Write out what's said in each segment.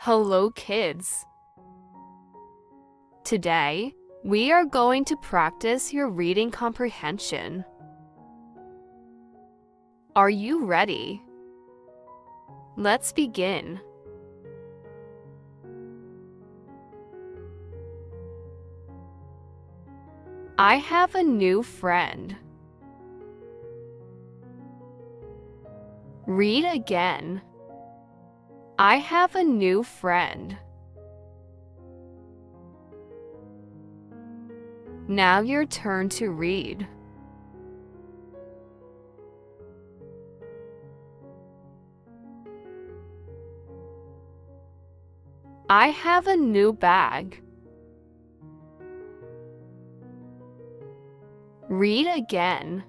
Hello, kids. Today, we are going to practice your reading comprehension. Are you ready? Let's begin. I have a new friend. Read again. I have a new friend. Now your turn to read. I have a new bag. Read again.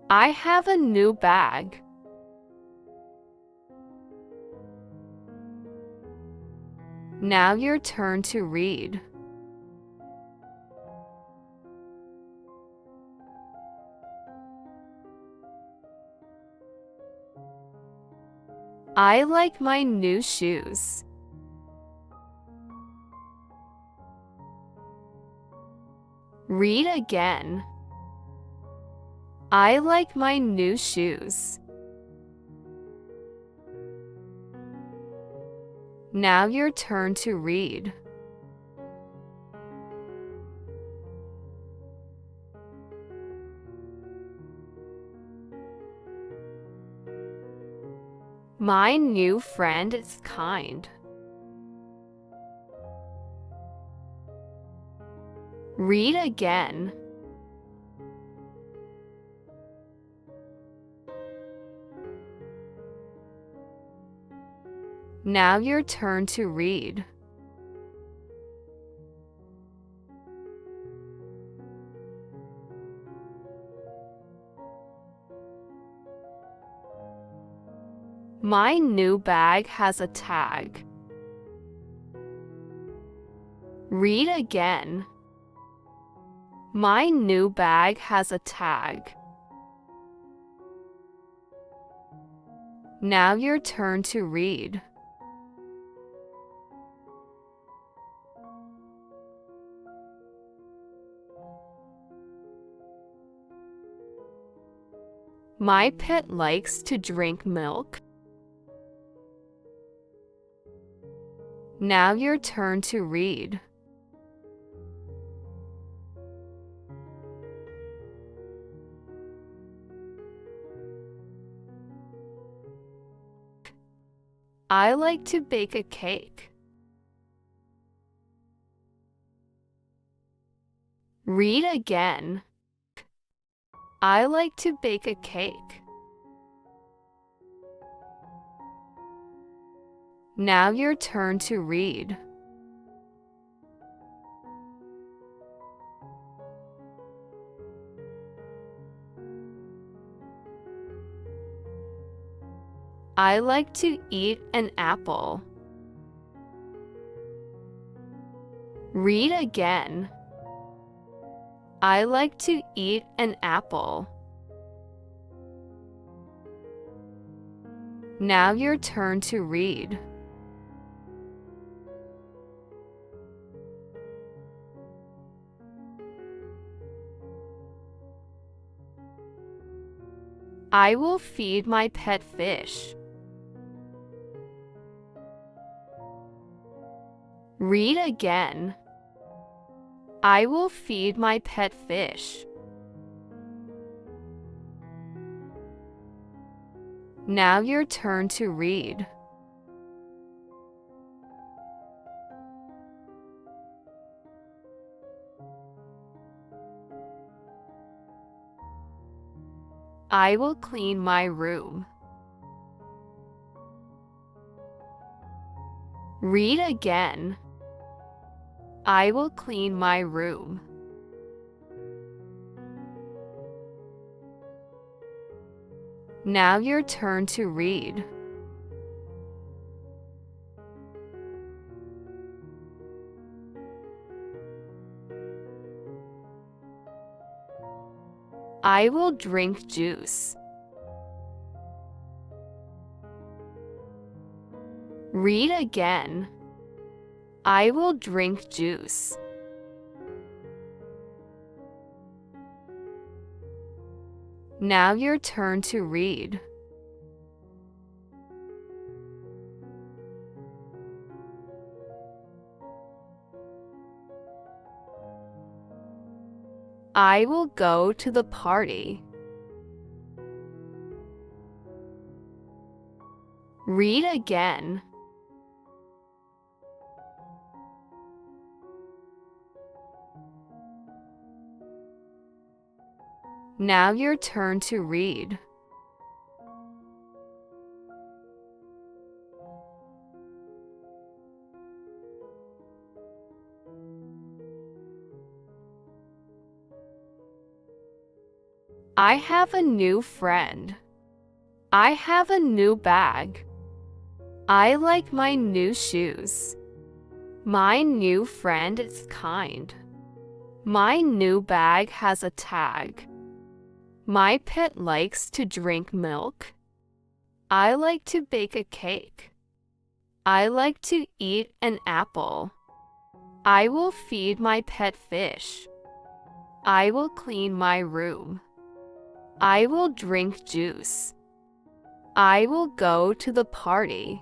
I have a new bag. Now your turn to read. I like my new shoes. Read again. I like my new shoes. Now your turn to read. My new friend is kind. Read again. Now your turn to read. My new bag has a tag. Read again. My new bag has a tag. Now your turn to read. My pet likes to drink milk. Now your turn to read. I like to bake a cake. Read again. I like to bake a cake. Now your turn to read. I like to eat an apple. Read again. I like to eat an apple. Now your turn to read. I will feed my pet fish. Read again. I will feed my pet fish. Now your turn to read. I will clean my room. Read again. I will clean my room. Now your turn to read. I will drink juice. Read again. I will drink juice. Now your turn to read. I will go to the party. Read again. Now your turn to read. I have a new friend. I have a new bag. I like my new shoes. My new friend is kind. My new bag has a tag. My pet likes to drink milk. I like to bake a cake. I like to eat an apple. I will feed my pet fish. I will clean my room. I will drink juice. I will go to the party.